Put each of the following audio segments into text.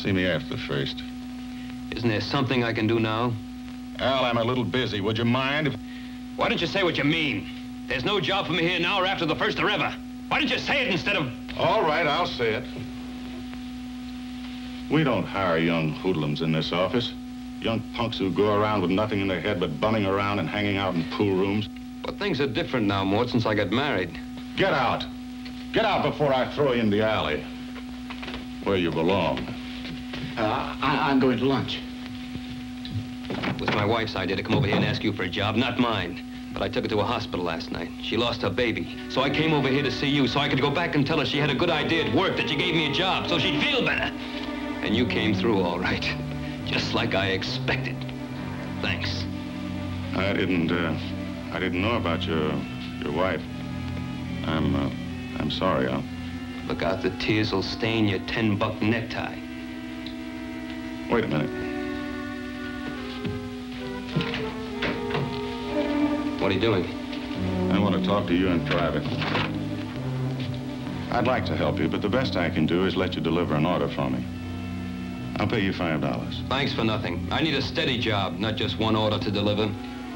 See me after the first. Isn't there something I can do now? Al, I'm a little busy. Would you mind if... Why don't you say what you mean? There's no job for me here now or after the first or ever. Why don't you say it instead of... All right, I'll say it. We don't hire young hoodlums in this office. Young punks who go around with nothing in their head but bumming around and hanging out in pool rooms. But things are different now, Mort, since I got married. Get out. Get out before I throw you in the alley. Where you belong. I'm going to lunch. It was my wife's idea to come over here and ask you for a job, not mine. But I took her to a hospital last night. She lost her baby. So I came over here to see you so I could go back and tell her she had a good idea at work, that you gave me a job, so she'd feel better. And you came through all right. Just like I expected. Thanks. I didn't know about your wife. I'm sorry, Al. Look out, the tears will stain your $10 necktie. Wait a minute. What are you doing? I want to talk to you in private. I'd like to help you, but the best I can do is let you deliver an order for me. I'll pay you $5. Thanks for nothing. I need a steady job, not just one order to deliver.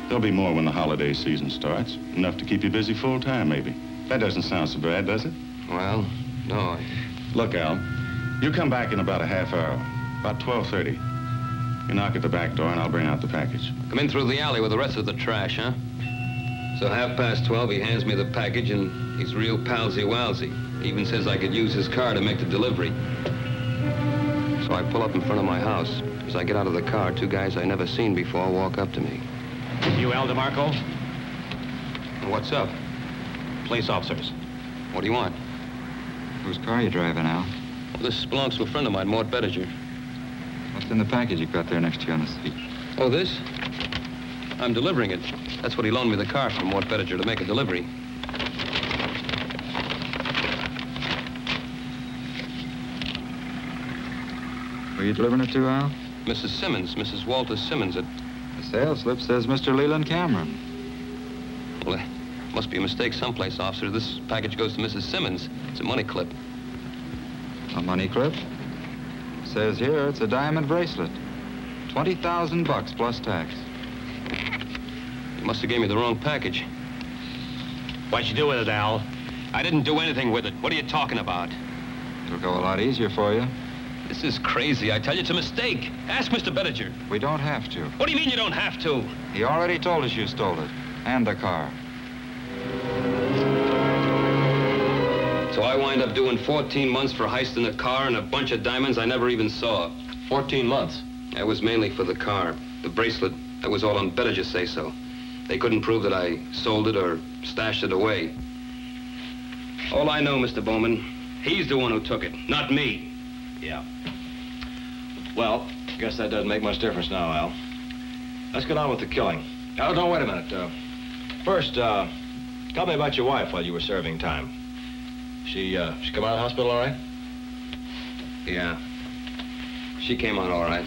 There'll be more when the holiday season starts. Enough to keep you busy full-time, maybe. That doesn't sound so bad, does it? Well, no. Look, Al, you come back in about a half hour, about 12:30. You knock at the back door and I'll bring out the package. Come in through the alley with the rest of the trash, huh? So 12:30, he hands me the package and he's real palsy-walsy. He even says I could use his car to make the delivery. So I pull up in front of my house. As I get out of the car, two guys I never seen before walk up to me. You Al DeMarco? What's up? Police officers. What do you want? Whose car are you driving, Al? Well, this belongs to a friend of mine, Mort Bettinger. What's in the package you got there next to you on the seat? Oh, this? I'm delivering it. That's what he loaned me the car from Mort Bettinger to make a delivery. Who are you delivering it to, Al? Mrs. Simmons, Mrs. Walter Simmons. The sales slip says Mr. Leland Cameron. Well, there must be a mistake someplace, officer. This package goes to Mrs. Simmons. It's a money clip. A money clip? Says here it's a diamond bracelet. $20,000 plus tax. You must have gave me the wrong package. What'd you do with it, Al? I didn't do anything with it. What are you talking about? It'll go a lot easier for you. This is crazy. I tell you, it's a mistake. Ask Mr. Bettinger. We don't have to. What do you mean you don't have to? He already told us you stole it. And the car. So I wind up doing 14 months for heisting a car and a bunch of diamonds I never even saw. 14 months. That was mainly for the car. The bracelet, that was all on Bettinger's say-so. They couldn't prove that I sold it or stashed it away. All I know, Mr. Bowman, he's the one who took it, not me. Yeah. Well, I guess that doesn't make much difference now, Al. Let's get on with the killing. Oh, no, wait a minute. First, tell me about your wife while you were serving time. She come out of the hospital all right? Yeah. She came out all right.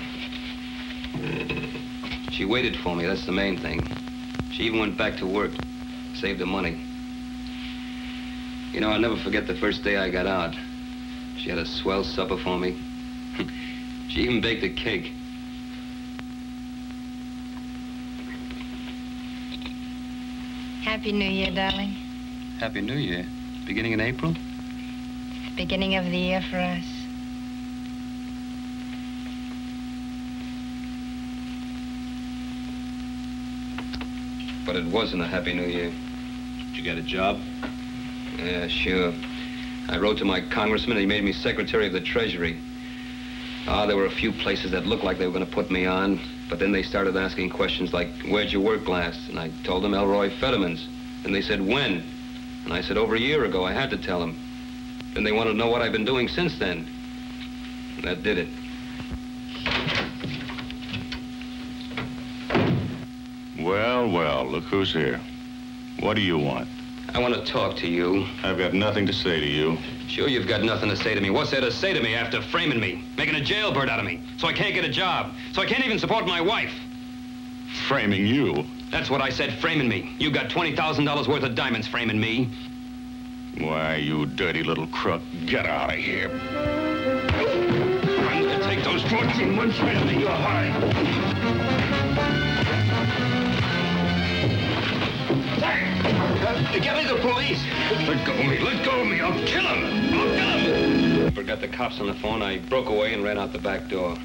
She waited for me, that's the main thing. She even went back to work, saved her money. You know, I'll never forget the first day I got out. She had a swell supper for me. She even baked a cake. Happy New Year, darling. Happy New Year. Beginning in April? Beginning of the year for us. But it wasn't a Happy New Year. Did you get a job? Yeah, sure. I wrote to my congressman and he made me Secretary of the Treasury. There were a few places that looked like they were going to put me on, but then they started asking questions like, where'd you work last? And I told them Elroy Fetterman's. And they said, when? And I said, over a year ago. I had to tell them. Then they wanted to know what I've been doing since then. And that did it. Well, well, look who's here. What do you want? I want to talk to you. I've got nothing to say to you. Sure you've got nothing to say to me. What's there to say to me after framing me, making a jailbird out of me, so I can't get a job, so I can't even support my wife? Framing you? That's what I said, framing me. You got $20,000 worth of diamonds framing me. Why, you dirty little crook, get out of here. I'm gonna take those What's in one side of me, you're hard. Get me the police. Let go of me. Let go of me. I'll kill him. I'll kill him. I forgot the cops on the phone. I broke away and ran out the back door.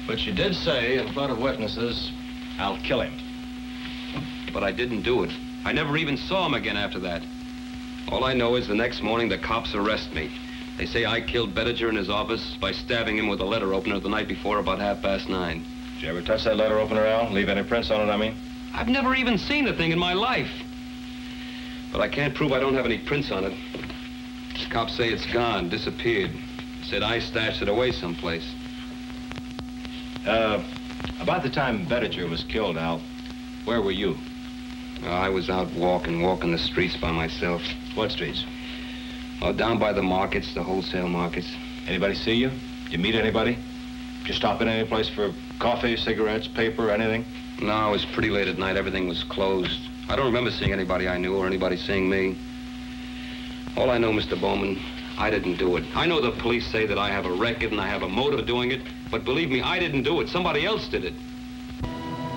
But you did say in front of witnesses, I'll kill him. But I didn't do it. I never even saw him again after that. All I know is the next morning the cops arrest me. They say I killed Bettinger in his office by stabbing him with a letter opener the night before about 9:30. Did you ever touch that letter opener, Al? Leave any prints on it, I mean? I've never even seen the thing in my life. But I can't prove I don't have any prints on it. The cops say it's gone, disappeared. Said I stashed it away someplace. About the time Bettinger was killed, Al, where were you? I was out walking the streets by myself. What streets? Oh, down by the markets, the wholesale markets. Anybody see you? Did you meet anybody? Did you stop in any place for coffee, cigarettes, paper, anything? No, it was pretty late at night. Everything was closed. I don't remember seeing anybody I knew or anybody seeing me. All I know, Mr. Bowman, I didn't do it. I know the police say that I have a record and I have a motive of doing it, but believe me, I didn't do it. Somebody else did it.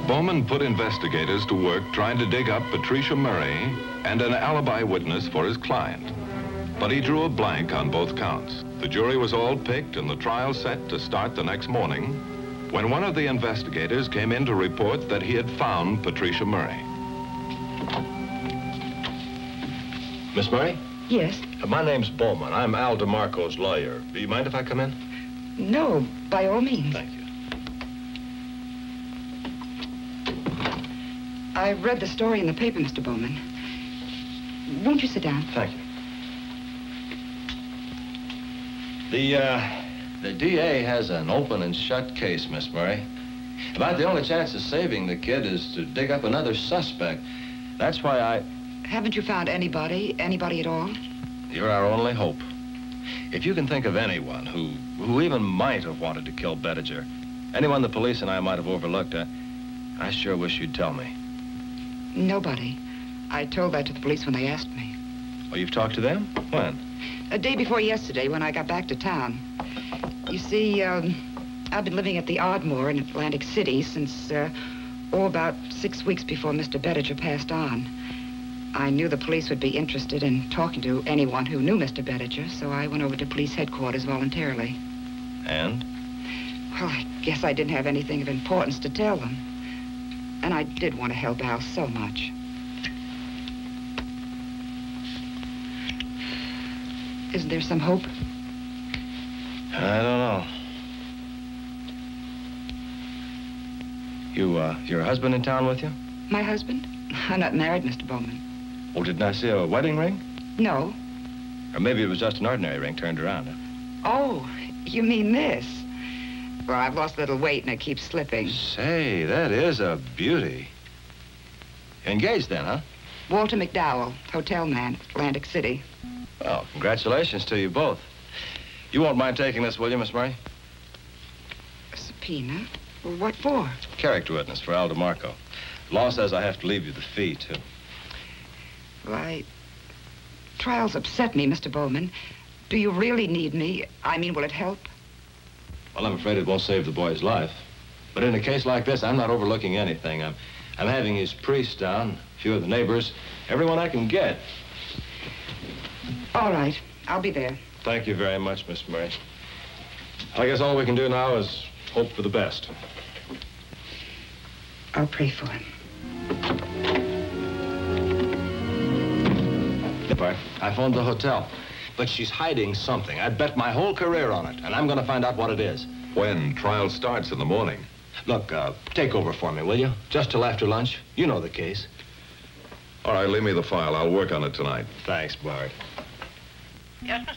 Bowman put investigators to work trying to dig up Patricia Murray and an alibi witness for his client. But he drew a blank on both counts. The jury was all picked and the trial set to start the next morning when one of the investigators came in to report that he had found Patricia Murray. Miss Murray? Yes? My name's Bowman. I'm Al DeMarco's lawyer. Do you mind if I come in? No, by all means. Thank you. I read the story in the paper, Mr. Bowman. Won't you sit down? Thank you. The DA has an open and shut case, Miss Murray. About the only chance of saving the kid is to dig up another suspect. That's why I... Haven't you found anybody at all? You're our only hope. If you can think of anyone who even might have wanted to kill Bettinger, anyone the police and I might have overlooked, I sure wish you'd tell me. Nobody. I told that to the police when they asked me. Oh, you've talked to them? When? A day before yesterday when I got back to town. You see, I've been living at the Ardmore in Atlantic City since, about 6 weeks before Mr. Bettinger passed on. I knew the police would be interested in talking to anyone who knew Mr. Bettinger, so I went over to police headquarters voluntarily. And? Well, I guess I didn't have anything of importance to tell them. And I did want to help Al so much. Isn't there some hope? I don't know. Your husband in town with you? My husband? I'm not married, Mr. Bowman. Oh, didn't I see a wedding ring? No. Or maybe it was just an ordinary ring turned around. Huh? Oh, you mean this? Well, I've lost a little weight and it keeps slipping. Say, that is a beauty. Engaged then, huh? Walter McDowell, hotel man, Atlantic City. Well, congratulations to you both. You won't mind taking this, will you, Miss Murray? A subpoena? Well, what for? Character witness for Al DeMarco. The law says I have to leave you the fee, too. Well, trials upset me, Mr. Bowman. Do you really need me? I mean, will it help? Well, I'm afraid it won't save the boy's life. But in a case like this, I'm not overlooking anything. I'm having his priest down, a few of the neighbors, everyone I can get. All right, I'll be there. Thank you very much, Miss Murray. I guess all we can do now is hope for the best. I'll pray for him. I phoned the hotel, but she's hiding something. I'd bet my whole career on it, and I'm going to find out what it is. When? Trial starts in the morning. Look, take over for me, will you? Just till after lunch. You know the case. All right, leave me the file. I'll work on it tonight. Thanks, Bart. Yes, Mr.